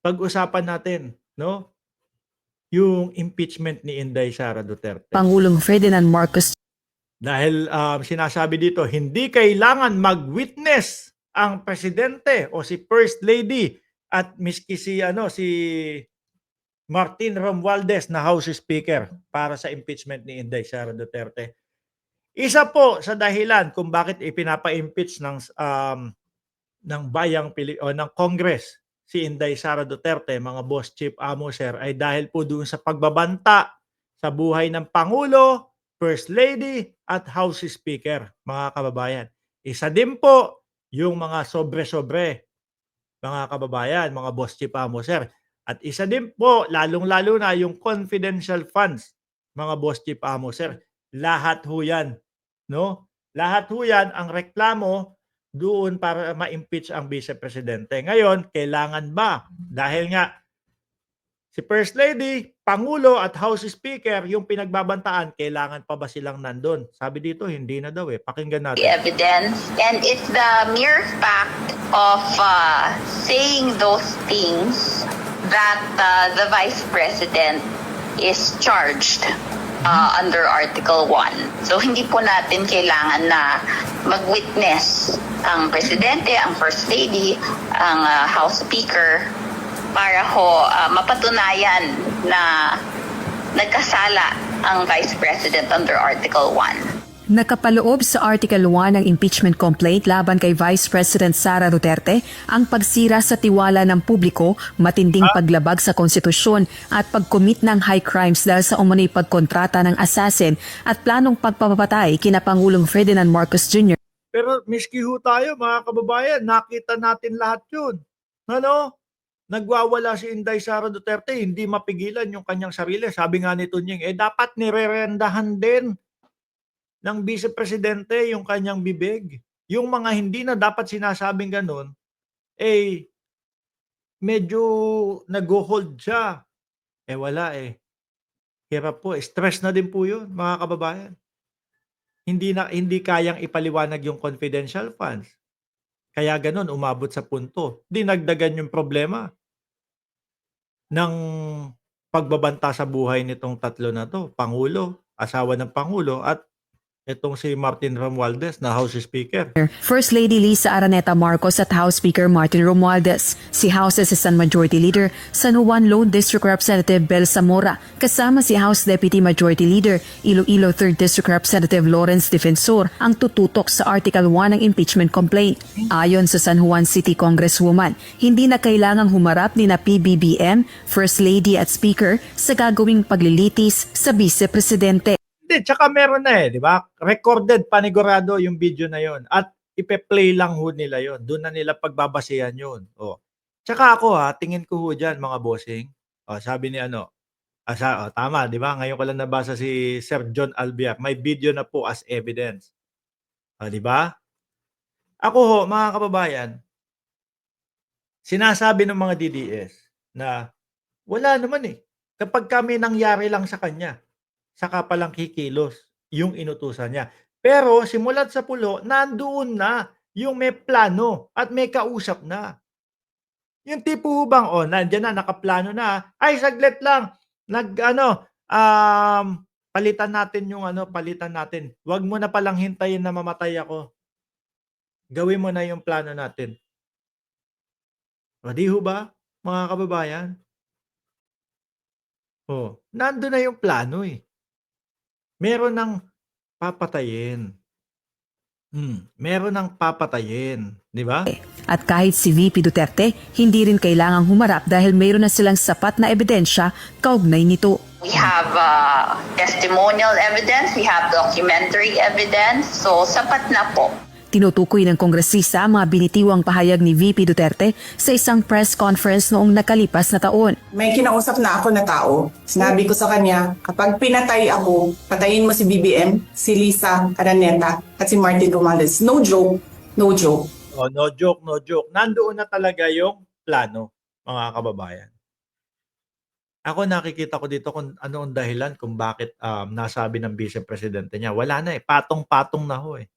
pag-usapan natin, no? Yung impeachment ni Inday Sara Duterte. Pangulong Ferdinand Marcos Dahil sinasabi dito, hindi kailangan mag-witness ang presidente o si First Lady at miski si Martin Romualdez na House Speaker para sa impeachment ni Inday Sara Duterte. Isa po sa dahilan kung bakit ipinapa-impeach ng bayang o ng Congress si Inday Sara Duterte, mga boss, chief, amo, sir, ay dahil po doon sa pagbabanta sa buhay ng Pangulo, First Lady, at House Speaker, mga kababayan. Isa din po yung mga sobre-sobre, mga kababayan, mga boss, chief, amo, sir. At isa din po, lalong-lalo na yung confidential funds, mga boss, chief, amo, sir. Lahat ho yan. No? Lahat ho yan ang reklamo doon para ma-impeach ang Vice Presidente. Ngayon, kailangan ba? Dahil nga, si First Lady, Pangulo at House Speaker, yung pinagbabantaan, kailangan pa ba silang nandun? Sabi dito, hindi na daw eh. Pakinggan natin. Evidence, and it's the mere fact of saying those things that the Vice President is charged under Article 1. So hindi po natin kailangan na mag-witness ang Presidente, ang First Lady, ang House Speaker para mapatunayan na nagkasala ang Vice President under Article 1. nakapaloob sa Article 1 ng impeachment complaint laban kay Vice President Sara Duterte ang pagsira sa tiwala ng publiko, matinding paglabag sa konstitusyon at pag-commit ng high crimes dahil sa umano'y pagkontrata ng assassin at planong pagpapatay kina Pangulong Ferdinand Marcos Jr. Pero miski ho tayo, mga kababayan, nakita natin lahat yun. Ano? Nagwawala si Inday Sara Duterte, hindi mapigilan yung kanyang sarili. Sabi nga ni Tunying, dapat nirerendahan din ng Vice Presidente yung kanyang bibig. Yung mga hindi na dapat sinasabing ganun, medyo nag-hold siya. Wala eh. Hirap po. Stress na din po yun, mga kababayan. Hindi kayang ipaliwanag yung confidential funds. Kaya ganun, umabot sa punto. Dinagdagan yung problema ng pagbabanta sa buhay nitong tatlo na to. Pangulo, asawa ng Pangulo, at itong si Martin Romualdez na House Speaker. First Lady Lisa Araneta Marcos at House Speaker Martin Romualdez, si House Assistant Majority Leader San Juan Lone District Representative Bel Zamora, kasama si House Deputy Majority Leader Iloilo 3rd District Representative Lawrence Defensor ang tututok sa Article 1 ng impeachment complaint. Ayon sa San Juan City Congresswoman, hindi na kailangang humarap ni na PBBM, First Lady at Speaker sa gagawing paglilitis sa Vice Presidente. Hindi, tsaka meron na di ba? Recorded, panigurado yung video na yon. At ipe-play lang ho nila yon. Doon na nila pagbabasihan yun. Tsaka ako tingin ko ho dyan, mga bossing. Sabi ni tama, di ba? Ngayon ko lang nabasa si Sir John Albiac. May video na po as evidence. Di ba? Ako ho, mga kababayan, sinasabi ng mga DDS na wala naman eh. Kapag kami nangyari lang sa kanya, saka palang kikilos yung inutusan niya. Pero simulat sa pulo, nandoon na yung may plano at may kausap na. Yung tipo bang, nandiyan na, nakaplano na, ay saglit lang, palitan natin yung palitan natin. Huwag mo na palang hintayin na mamatay ako. Gawin mo na yung plano natin. Di ho ba, mga kababayan? Nandun na yung plano eh. Meron ng papatayin. Meron ng papatayin, di ba? At kahit si VP Duterte, hindi rin kailangang humarap dahil mayroon na silang sapat na ebidensya kaugnay nito. We have testimonial evidence, we have documentary evidence, so sapat na po. Tinutukoy ng kongresista ang mga binitiwang pahayag ni VP Duterte sa isang press conference noong nakalipas na taon. May kinausap na ako na tao. Sinabi ko sa kanya, kapag pinatay ako, patayin mo si BBM, si Lisa Araneta at si Martin Romualdez. No joke, no joke. No joke, no joke. Nandoon na talaga yung plano, mga kababayan. Ako nakikita ko dito kung ano ang dahilan kung bakit nasabi ng Vice Presidente niya. Wala na patong-patong na ho eh.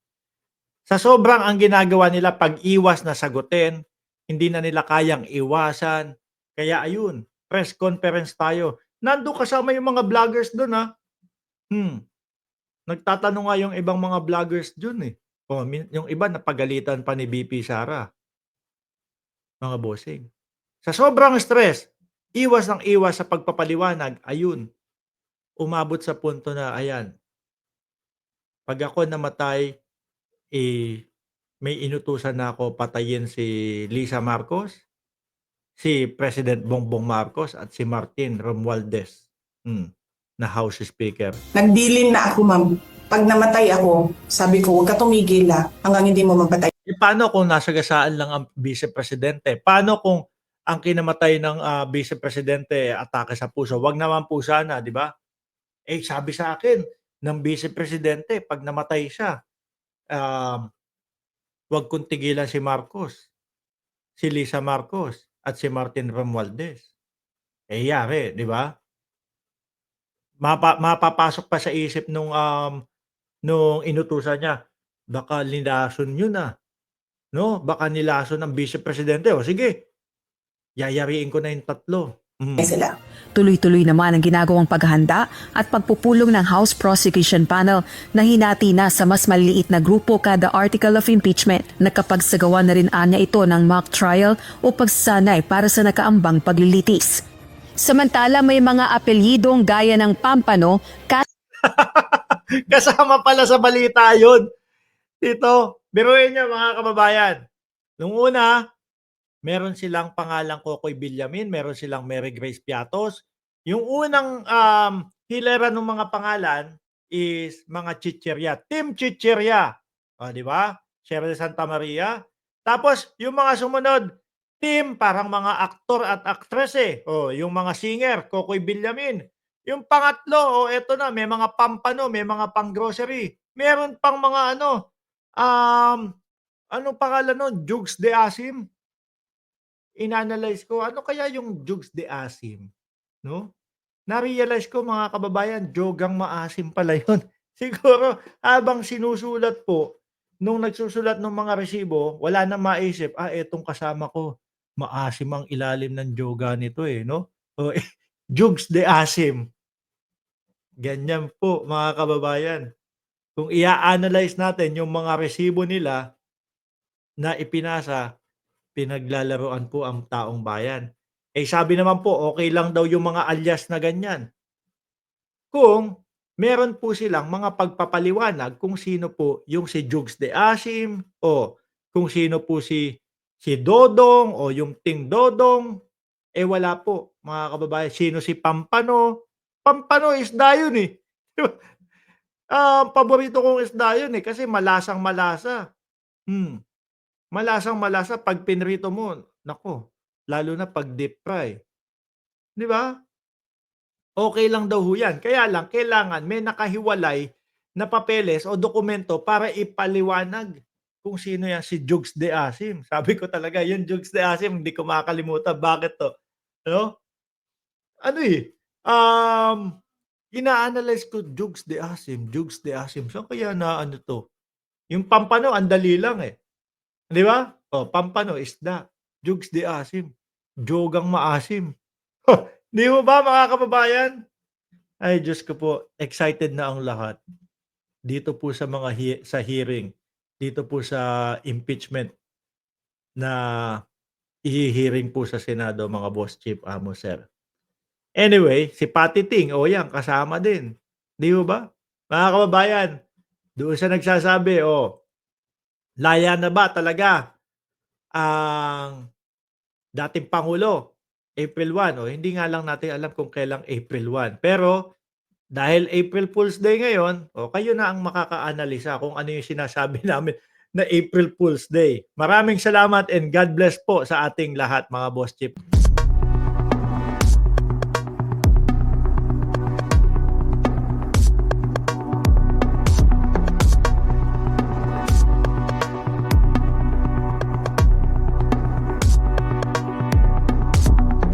Sa sobrang ang ginagawa nila pag-iwas na sagutin, hindi na nila kayang iwasan, Kaya ayun, press conference tayo. Nandun kasama yung mga vloggers doon, ha. Nagtatanong nga yung ibang mga vloggers dun, eh. Oh, yung iba napagalitan pa ni VP Sara, mga bossing. Sa sobrang stress, iwas ng iwas sa pagpapaliwanag, ayun, umabot sa punto na ayan, 'pag ako namatay, eh, may inutusan na ako patayin si Lisa Marcos, si President Bongbong Marcos at si Martin Romualdez, na House Speaker. Nagdilin na ako, ma'am. Pag namatay ako, sabi ko, huwag ka tumigil hanggang hindi mo mapatay. Paano kung nasagasaan lang ang Vice Presidente? Paano kung ang kinamatay ng Vice Presidente atake sa puso? Wag naman po sana, di ba? Sabi sa akin ng Vice Presidente, pag namatay siya, wag kong tigilan si Marcos, si Lisa Marcos, at si Martin Romualdez. Yari, di ba? Mapapasok pa sa isip nung inutusan niya, baka nilason yun no? Baka nilason ng Vice Presidente. O sige, yayariin ko na yung tatlo. Sila. Tuloy-tuloy naman ang ginagawang paghahanda at pagpupulong ng House Prosecution Panel na hinati na sa mas maliliit na grupo kada article of impeachment. Nakapagsagawa na rin anya ito ng mock trial o pagsasanay para sa nakaambang paglilitis. Samantala may mga apelyidong gaya ng Pampano, Kasama pala sa balita yun. Dito, biruin niyo mga kababayan. Nung una, meron silang pangalang Kokoy Villamin, meron silang Mary Grace Piatos. Yung unang hilera ng mga pangalan is mga chichirya. Team Chichirya. O, di ba? Cheryl Santa Maria. Tapos, yung mga sumunod, team parang mga aktor at aktres eh. O, yung mga singer, Kokoy Villamin. Yung pangatlo, eto na, may mga pampano, may mga pang-grocery. Meron pang mga anong pangalan nun? Jugs de Asim. Inanalyze ko, ano kaya yung Jugs de Asim? No? Na-realize ko mga kababayan, Jogang Maasim pala yun. Siguro habang sinusulat po, nung nagsusulat ng mga resibo, wala na maisip, etong kasama ko, maasim ang ilalim ng joga nito eh, no? O, Jugs de Asim. Ganyan po mga kababayan. Kung i-analyze natin yung mga resibo nila na ipinasa, pinaglalaroan po ang taong bayan. Sabi naman po, okay lang daw yung mga alias na ganyan. Kung meron po silang mga pagpapaliwanag kung sino po yung si Jugs de Asim o kung sino po si Dodong o yung Ting Dodong, wala po mga kababayan. Sino si Pampano? Pampano isda yun eh. Paborito kong isda yun eh kasi malasang-malasa. Malasang-malasa 'pag pinrito mo, naku, lalo na 'pag deep fry. 'Di ba? Okay lang daw ho 'yan, kaya lang kailangan may nakahiwalay na papeles o dokumento para ipaliwanag kung sino 'yan si Jugs de Asim. Sabi ko talaga yung Jugs de Asim hindi ko makakalimutan, bakit 'to, ano? Ano, ina-analyze ko Jugs de Asim, saan kaya naano 'to? Yung Pampano ang dali lang, eh. 'Di ba? Pampano, isda. Jugs de Asim, Jogang Maasim. 'Di mo ba mga kababayan? Ay Diyos ko po, excited na ang lahat. Dito po sa mga sa hearing, dito po sa impeachment na ihi-hearing po sa Senado mga boss chief, amo sir. Anyway, si Patty Ting, yan kasama din. 'Di mo ba? Mga kababayan, doon sa nagsasabi, laya na ba talaga ang dating Pangulo, April 1, hindi nga lang natin alam kung kailang April 1. Pero dahil April Fool's Day ngayon, kayo na ang makakaanalisa kung ano yung sinasabi namin na April Fool's Day. Maraming salamat and God bless po sa ating lahat mga boss chief.